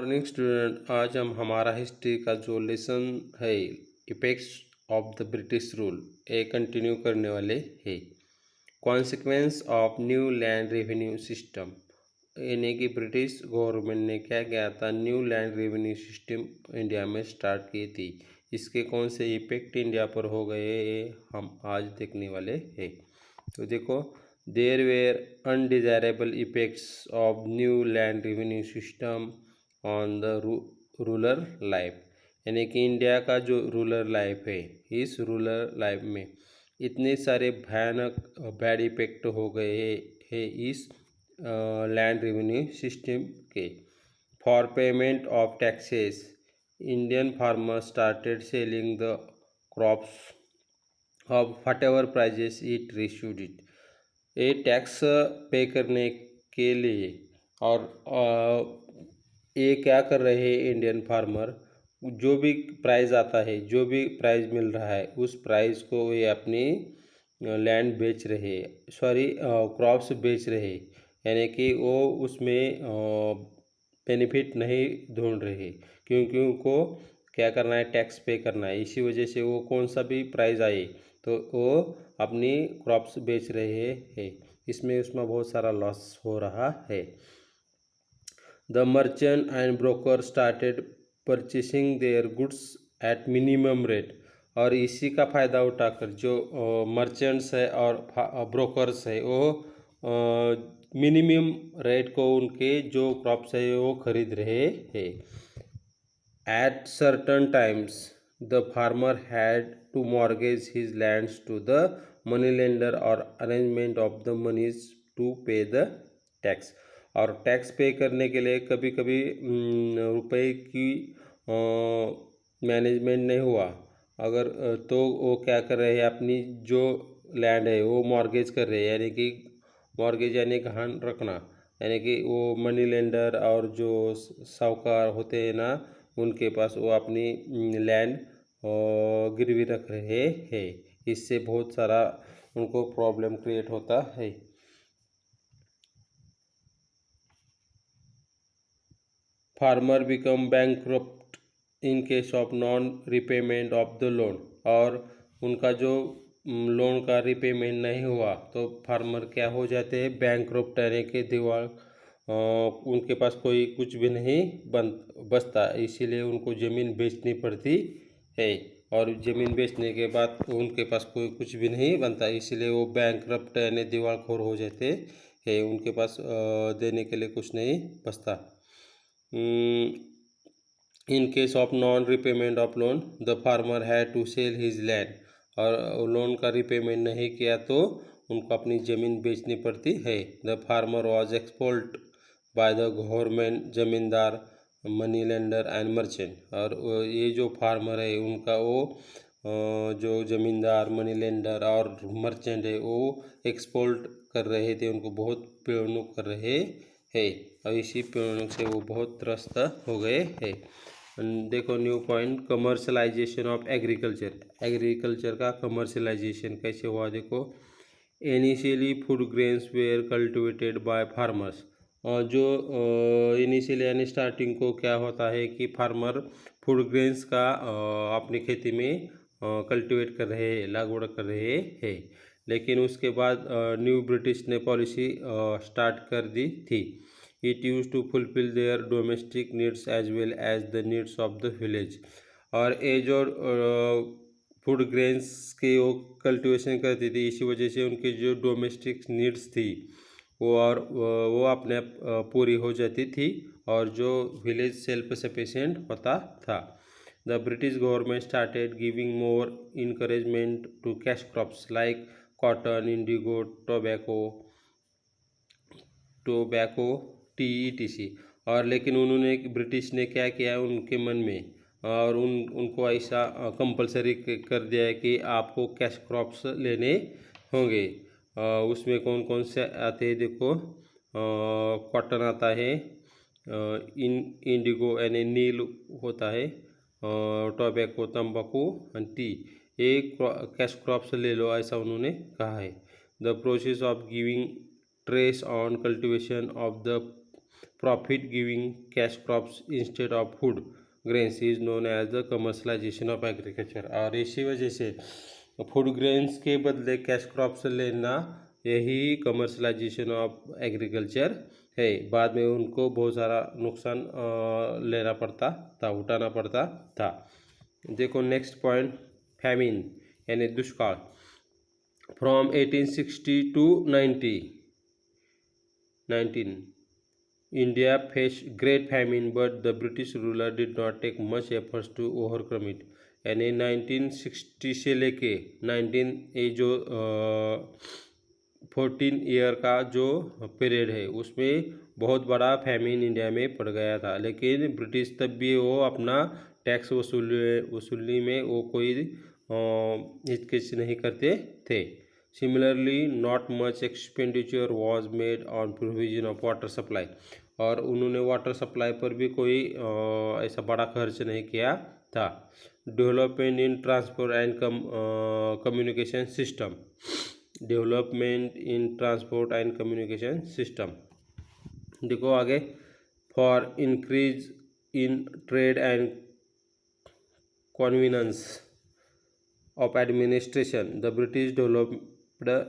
Morning student. आज हम हमारा हिस्ट्री का जो लेसन है effects of the British rule ये कंटिन्यू करने वाले हैं। Consequence of new land revenue system, यानी कि ब्रिटिश गवर्नमेंट ने क्या किया था, new land revenue system India में स्टार्ट की थी। इसके कौन से इफेक्ट इंडिया पर हो गए ये हम आज देखने वाले हैं। तो देखो, there were undesirable effects of new land revenue system on the rural life, यानी कि इंडिया का जो रूरल लाइफ है, इस रूरल लाइफ में इतने सारे भयानक बैड इफेक्ट हो गए हैं इस लैंड रेवेन्यू सिस्टम के। For payment of taxes, Indian farmer started selling the crops of whatever prices it received it. ये टैक्स पे करने के लिए और ये क्या कर रहे हैं इंडियन फार्मर, जो भी प्राइस आता है, जो भी प्राइस मिल रहा है, उस प्राइस को ये अपनी लैंड बेच रहे, सॉरी क्रॉप्स बेच रहे, यानी कि वो उसमें बेनिफिट नहीं ढूंढ रहे, क्योंकि उनको क्या करना है, टैक्स पे करना है। इसी वजह से वो कौन सा भी प्राइस आए तो वो अपनी क्रॉप्स बेच रहे हैं, इसमें उसमें बहुत सारा लॉस हो रहा है। The merchant and broker started purchasing their goods at minimum rate, और इसी का फ़ायदा उठाकर जो मर्चेंट्स है और ब्रोकर्स है वो मिनिमम रेट को उनके जो क्रॉप्स है वो खरीद रहे हैं। At certain times the farmer had to mortgage his lands to the money lender और arrangement of the monies to pay the tax, और टैक्स पे करने के लिए कभी कभी रुपए की मैनेजमेंट नहीं हुआ, अगर तो वो क्या कर रहे हैं, अपनी जो लैंड है वो मॉर्गेज कर रहे हैं, यानी कि मॉर्गेज यानी गहाण रखना, यानी कि वो मनी लेंडर और जो साहूकार होते हैं ना, उनके पास वो अपनी लैंड गिरवी रख रहे हैं। इससे बहुत सारा उनको प्रॉब्लम क्रिएट होता है। Farmer become bankrupt in case of non repayment of the loan, और उनका जो लोन का रिपेमेंट नहीं हुआ तो फार्मर क्या हो जाते हैं, बैंकक्रप्ट, यानी कि दिवाल, उनके पास कोई कुछ भी नहीं बचता, इसीलिए उनको ज़मीन बेचनी पड़ती है, और ज़मीन बेचने के बाद उनके पास कोई कुछ भी नहीं बनता, इसीलिए वो बैंकक्रप्ट यानी दिवालखोर हो जाते हैं, उनके पास देने के लिए कुछ नहीं बचता। In case of non repayment of loan the farmer had to sell his land, और लोन का रिपेमेंट नहीं किया तो उनको अपनी ज़मीन बेचनी पड़ती है। The farmer was exploited by the government, zamindar, money lender and merchant, और ये जो फार्मर है उनका वो जो ज़मींदार, मनी लेंडर और मर्चेंट है वो एक्सपोल्ट कर रहे थे, उनको बहुत पीड़न कर रहे हैं, और इसी पीड़न से वो बहुत त्रस्त हो गए हैं। देखो new point, commercialisation of agriculture. Agriculture का कमर्शलाइजेशन कैसे हुआ, देखो, initially food grains were cultivated by farmers, और जो इनिशियली यानी स्टार्टिंग को क्या होता है कि फार्मर फूड ग्रेन्स का अपनी खेती में कल्टिवेट कर रहे हैं, लागवड़ कर रहे हैं, लेकिन उसके बाद न्यू ब्रिटिश ने पॉलिसी स्टार्ट कर दी थी। It use to fulfil their domestic needs as well as the needs of the village, और ये जो फूड ग्रेन्स के वो कल्टिवेशन करती थी, इसी वजह से उनकी जो डोमेस्टिक नीड्स थी वो अपने पूरी हो जाती थी, और जो विलेज सेल्फ सफिशिएंट होता था। The British government started giving more encouragement to cash crops like cotton, indigo, tobacco, T etc, और लेकिन उन्होंने ब्रिटिश ने क्या किया उनके मन में, और उनको ऐसा कंपलसरी कर दिया है कि आपको कैश क्रॉप्स लेने होंगे। उसमें कौन कौन से आते हैं, देखो, कॉटन आता है, इंडिगो यानी नील होता है, टोबैको तंबाकू, टी, एक कैश क्रॉप्स ले लो, ऐसा उन्होंने कहा है। The process of giving trace on cultivation of the profit giving cash crops instead of food grains is known as the commercialization of agriculture। और इसी वजह से फूड ग्रेन्स के बदले कैश क्रॉप्स लेना यही कमर्शलाइजेशन ऑफ एग्रीकल्चर है। बाद में उनको बहुत सारा नुकसान लेना पड़ता था, उठाना पड़ता था। देखो नेक्स्ट पॉइंट, फैमिन यानी दुष्काल। From 1860 to 1919 India faced great famine, but the British ruler did not take much efforts to overcome it। यानी 1960 से लेके 19 ये जो 14 ईयर का जो पीरियड है उसमें बहुत बड़ा फैमिन इंडिया में पड़ गया था, लेकिन ब्रिटिश तब भी वो अपना टैक्स वसूली में वो कोई हिचकिच नहीं करते थे। Similarly not much expenditure was made on provision of water supply. और उन्होंने वाटर सप्लाई पर भी कोई ऐसा बड़ा खर्च नहीं किया था। Development in transport and communication system. Development in transport and communication system. देखो आगे, for increase in trade and convenience of administration, the British developed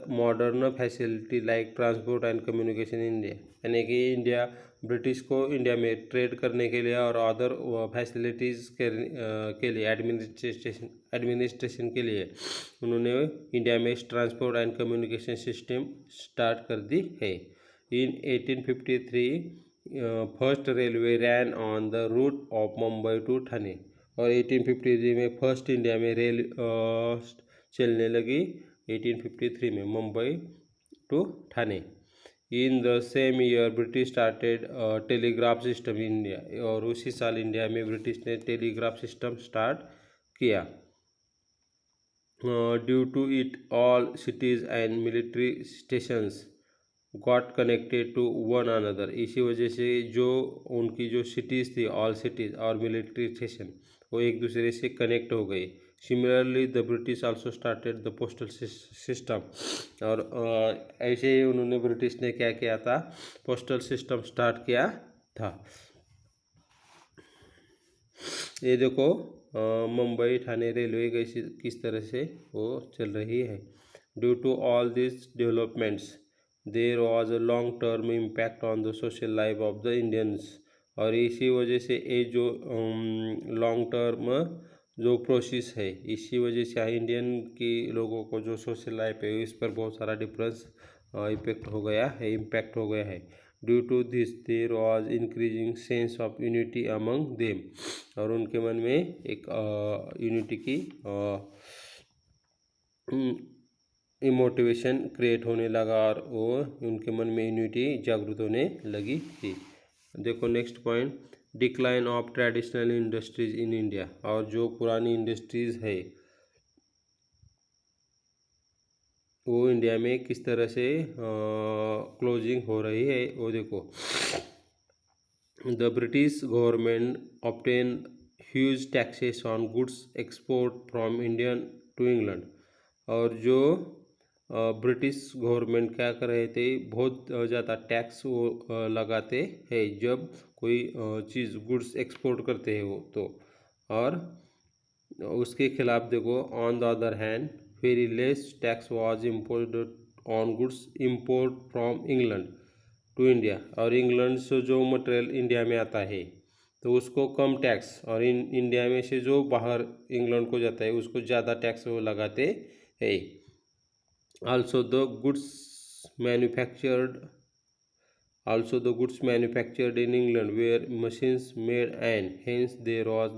modern facility like transport and communication in India। यानी कि India British को India में trade करने के लिए और अदर फैसिलिटीज़ के लिए एडमिनिस्ट्रेशन के लिए उन्होंने इंडिया में transport and communication system start कर दी है। In 1853 first railway ran on the route of Mumbai to Thane. और 1853 में फर्स्ट इंडिया में रेल चलने लगी 1853 में Mumbai to Thane. In the same year British started telegraph system in India. और उसी साल इंडिया में ब्रिटिश ने टेलीग्राफ सिस्टम स्टार्ट किया। Due to it all cities and military stations got connected to one another. इसी वजह से जो उनकी जो सिटीज़ थी, ऑल सिटीज़ और मिलिट्री स्टेशन वो एक दूसरे से कनेक्ट हो गए। Similarly the British also started the postal system. और ऐसे ही उन्होंने ब्रिटिश ने क्या किया था, पोस्टल सिस्टम स्टार्ट किया था। ये देखो मुंबई ठाणे रेलवे कैसी किस तरह से वो चल रही है। Due to all this developments there was a long term impact on the social life of the Indians. और इसी वजह से ये जो लॉन्ग टर्म जो प्रोसेस है, इसी वजह से इंडियन की लोगों को जो सोशल लाइफ है इस पर बहुत सारा डिफरेंस इम्पैक्ट हो गया है। Due to this there was increasing sense of unity among them. और उनके मन में एक यूनिटी की मोटिवेशन क्रिएट होने लगा और वो उनके मन में यूनिटी जागृत होने लगी थी। देखो next point, decline of traditional industries in India. और जो पुरानी इंडस्ट्रीज़ है वो इंडिया में किस तरह से क्लोजिंग हो रही है वो देखो। The British government obtain huge taxes on goods export from Indian to England. और जो ब्रिटिश गवर्नमेंट क्या कर रहे थे, बहुत ज़्यादा टैक्स वो लगाते हैं जब कोई चीज़ गुड्स एक्सपोर्ट करते हैं वो तो। और उसके खिलाफ देखो, on the other hand very less tax was imposed on goods import from England to India. और इंग्लैंड से जो मटेरियल इंडिया में आता है तो उसको कम टैक्स, और इंडिया में से जो बाहर इंग्लैंड को जाता है उसको ज़्यादा टैक्स वो लगाते हैं। Also the goods manufactured in England were machines made, and hence there was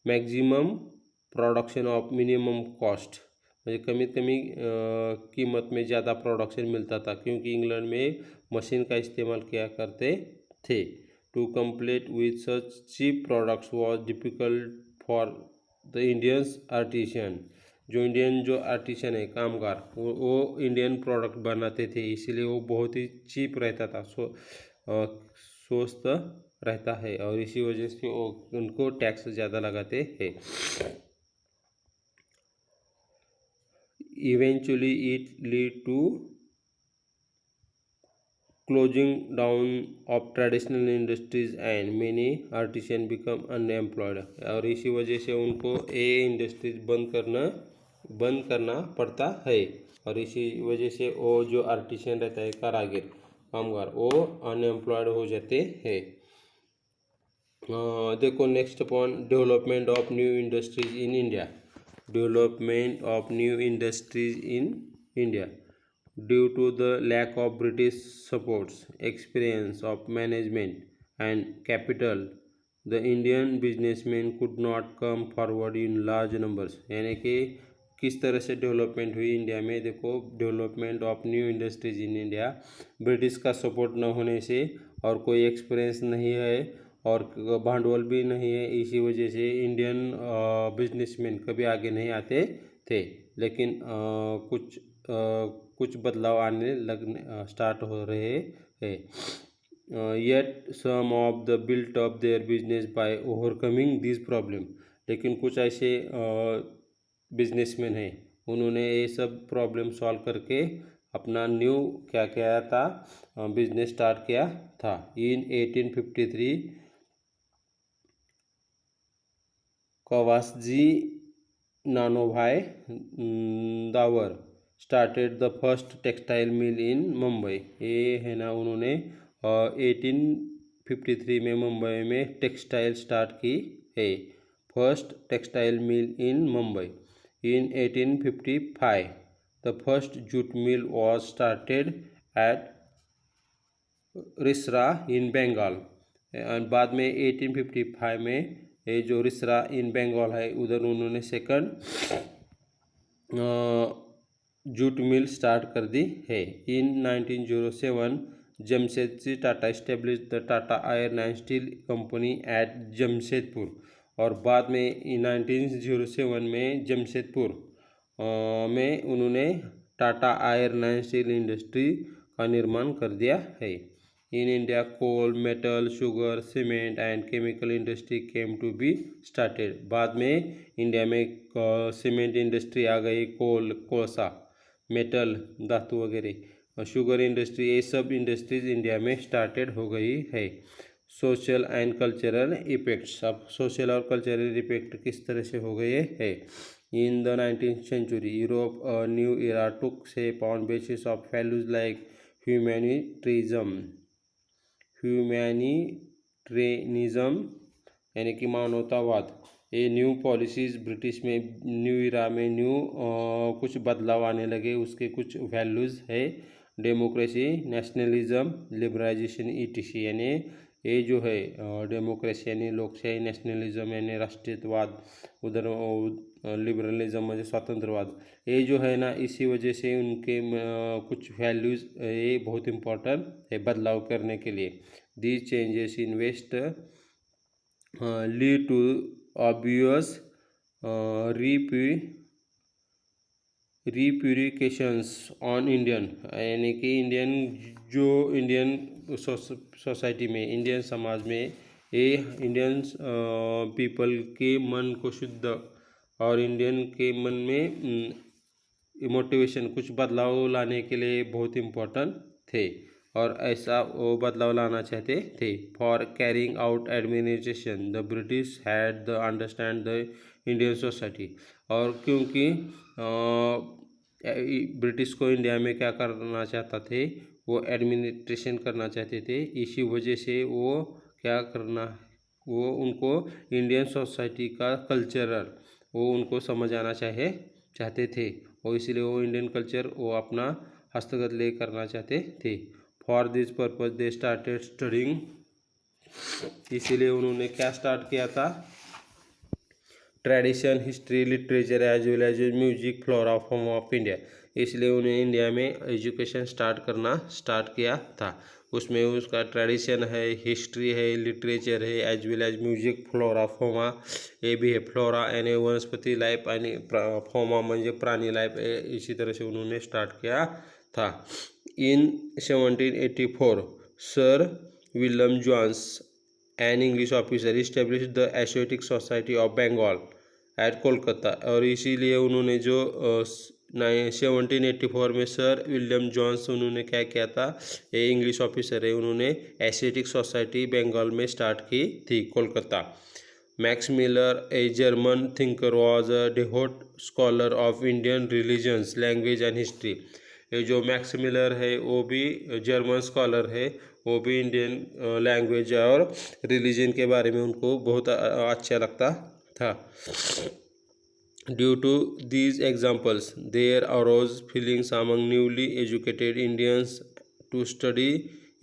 maximum production of minimum cost। म्हणजे कमीत कमी कीमत में ज़्यादा प्रोडक्शन मिलता था क्योंकि इंग्लैंड में मशीन का इस्तेमाल किया करते थे। To compete with such cheap products was difficult for the Indians artisan. जो इंडियन जो आर्टिशन है, कामगार, वो इंडियन प्रोडक्ट बनाते थे, इसीलिए वो बहुत ही चीप रहता था, सस्ता रहता है। और इसी वजह से वो उनको टैक्स ज़्यादा लगाते हैं। Eventually it lead to closing down of traditional industries and many artisan become unemployed, और इसी वजह से उनको ये इंडस्ट्रीज बंद करना पड़ता है, और इसी वजह से वो जो आर्टिशियन रहता है, कारागिर कामगार, वो अनएम्प्लॉयड हो जाते हैं। देखो next point, development of new industries in India. Development of new industries in India due to the lack of British supports, experience of management and capital, the Indian businessmen could not come forward in large numbers। यानी कि किस तरह से development हुई India में, देखो development of new industries in India, British का support न होने से और कोई एक्सपीरियंस नहीं है और भांडवल भी नहीं है, इसी वजह से इंडियन बिजनेसमैन कभी आगे नहीं आते थे। लेकिन कुछ बदलाव आने लगने स्टार्ट हो रहे हैं। Yet some of the built of their business by overcoming this problem. लेकिन कुछ ऐसे बिजनेसमैन हैं, उन्होंने ये सब प्रॉब्लम सॉल्व करके अपना न्यू क्या किया था, बिजनेस स्टार्ट किया था। In 1853 Cowasji Nanabhai Davar started the first textile mill in Mumbai. ये है ना, उन्होंने 1853 में मुंबई में टेक्सटाइल स्टार्ट की है, first textile mill in Mumbai. In 1855 the first jute mill was started at Rishra in Bengal. बाद में 1855 में ये जो रिसरा इन बंगाल है, उधर उन्होंने सेकंड जूट मिल स्टार्ट कर दी है। In 1907 Jamshedji Tata establish the Tata Iron and Steel Company at Jamshedpur, और बाद में 1907 में जमशेदपुर में उन्होंने Tata Iron and Steel industry का निर्माण कर दिया है। In India coal, metal, sugar, cement and chemical industry came to be started. बाद में इंडिया में सीमेंट इंडस्ट्री आ गई, कोलसा, मेटल, धातु वगैरह, शुगर इंडस्ट्री, ये सब इंडस्ट्रीज इंडिया में स्टार्टेड हो गई है। सोशल एंड कल्चरल इफेक्ट्स, अब सोशल और कल्चरल इफेक्ट किस तरह से हो गए हैं। In the 19th century Europe new era took shape on basis of values like humanitarianism यानी कि मानवतावाद। ये न्यू पॉलिसीज़ ब्रिटिश में न्यू इरा में कुछ बदलाव आने लगे, उसके कुछ वैल्यूज़ है, डेमोक्रेसी, नेशनलिज्म, लिबरलाइजेशन ईटीसी। यानी ये जो है डेमोक्रेसी यानी लोकशाही, नेशनलिज्म यानी राष्ट्रीयवाद, उधर लिबरलिज्म म्हणजे स्वतंत्रवाद, ये जो है ना, इसी वजह से उनके कुछ वैल्यूज़ ये बहुत इम्पोर्टेंट है बदलाव करने के लिए। These changes in west lead to obvious repercussions on Indian, यानी कि इंडियन सोसाइटी में, इंडियन समाज में ये इंडियन पीपल के मन को शुद्ध और इंडियन के मन में मोटिवेशन, कुछ बदलाव लाने के लिए बहुत इम्पोर्टेंट थे, और ऐसा वो बदलाव लाना चाहते थे। For carrying out administration the British had the understand the Indian society, और क्योंकि ब्रिटिश को इंडिया में क्या करना चाहता थे, वो एडमिनिस्ट्रेशन करना चाहते थे, इसी वजह से वो क्या करना, वो उनको इंडियन सोसाइटी का कल्चरल वो उनको समझ आना चाहते थे, और इसलिए वो इंडियन कल्चर वो अपना हस्तगत ले करना चाहते थे। For this purpose they started studying, इसीलिए उन्होंने क्या स्टार्ट किया था, tradition, history, literature as well as music, flora, form of India. इसलिए उन्हें इंडिया में एजुकेशन स्टार्ट किया था। उसमें उसका ट्रेडिशन है, हिस्ट्री है, लिटरेचर है, as well as music, flora, fauna, ये भी है। फ्लोरा यानी वनस्पति लाइफ आणि फॉर्मा म्हणजे प्राणी लाइफ, इसी तरह से उन्होंने स्टार्ट किया था। In 1784 sir William Jones an English officer establish the Asiatic Society of Bengal at Kolkata, और इसीलिए उन्होंने जो 1784 में सर विलियम जॉन्स उन्होंने क्या किया था, ये इंग्लिश ऑफिसर है, उन्होंने एशियाटिक सोसाइटी बंगाल में स्टार्ट की थी, Kolkata. Max Miller, a German thinker, was a devote scholar of Indian religions, language and history. ये जो मैक्स मिलर है वो भी जर्मन स्कॉलर है, वो भी इंडियन लैंग्वेज और रिलीजन के बारे में उनको बहुत अच्छा लगता था। Due to these examples, there arose feelings among newly educated Indians to study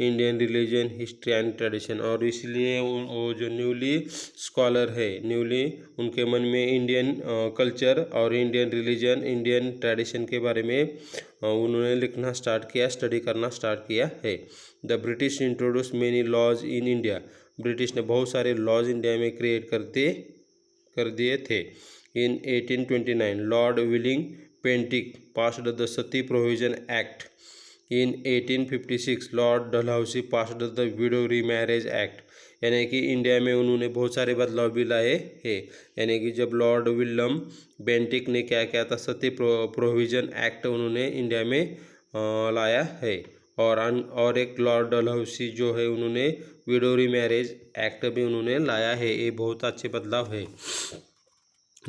Indian religion, history and tradition. और इसलिए वो जो न्यूली स्कॉलर है, न्यूली उनके मन में इंडियन कल्चर और इंडियन रिलीजन, इंडियन ट्रेडिशन के बारे में उन्होंने लिखना स्टार्ट किया, स्टडी करना स्टार्ट किया है। The British introduce many laws in India. British ने बहुत सारे लॉज इंडिया में क्रिएट कर दिए थे। In 1829, Lord Willing Bentinck passed the Sati Provision Act. In 1856, Lord Dalhousie passed the Widow Remarriage Act. यानी कि इंडिया में उन्होंने बहुत सारे बदलाव भी लाए हैं। यानी कि जब लॉर्ड विलियम बेंटिक ने क्या किया था, सती प्रोविजन एक्ट उन्होंने इंडिया में लाया है। और एक लॉर्ड डलहौसी जो है, उन्होंने विडो रीमैरिज एक्ट भी उन्होंने लाया है। ये बहुत अच्छे बदलाव है।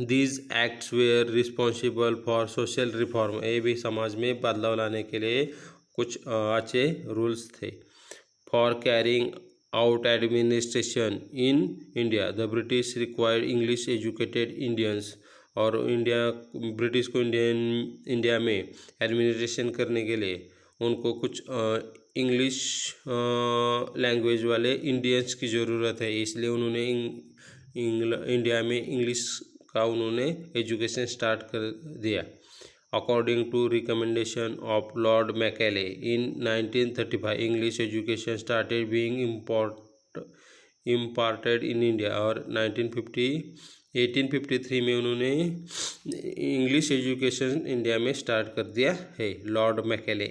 These acts were responsible for social reform. ये भी समाज में बदलाव लाने के लिए कुछ अच्छे रूल्स थे। For carrying out administration in India, the British required English educated Indians. और ब्रिटिश को इंडिया में एडमिनिस्ट्रेशन करने के लिए उनको कुछ इंग्लिश लैंग्वेज वाले इंडियंस की ज़रूरत है, इसलिए उन्होंने इंडिया में इंग्लिश का उन्होंने एजुकेशन स्टार्ट कर दिया। According to recommendation of Lord Macaulay in 1935, English education started being imparted in India. और 1853 में उन्होंने इंग्लिश एजुकेशन इंडिया में स्टार्ट कर दिया है, Lord Macaulay.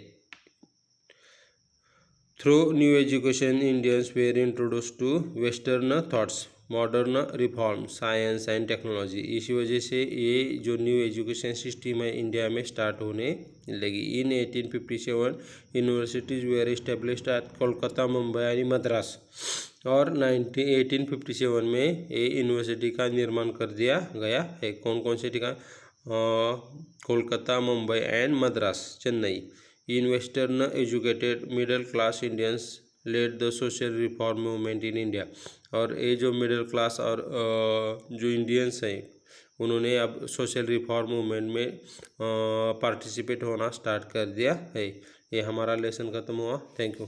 Through new education Indians were introduced to western thoughts, modern reform, science and technology. इसी वजह से ये जो न्यू एजुकेशन सिस्टम है इंडिया में स्टार्ट होने लगी। In 1857 universities were established at Kolkata, Mumbai and Madras. और 1857 में ये यूनिवर्सिटी का निर्माण कर दिया गया है। कौन कौन से टीका? Kolkata, Mumbai and Madras, Chennai. In western educated middle class Indians led the social reform movement in India. और ये जो मिडिल क्लास और जो इंडियंस हैं, उन्होंने अब सोशल रिफॉर्म मूवमेंट में पार्टिसिपेट होना स्टार्ट कर दिया है। ये हमारा लेसन खत्म हुआ। Thank you.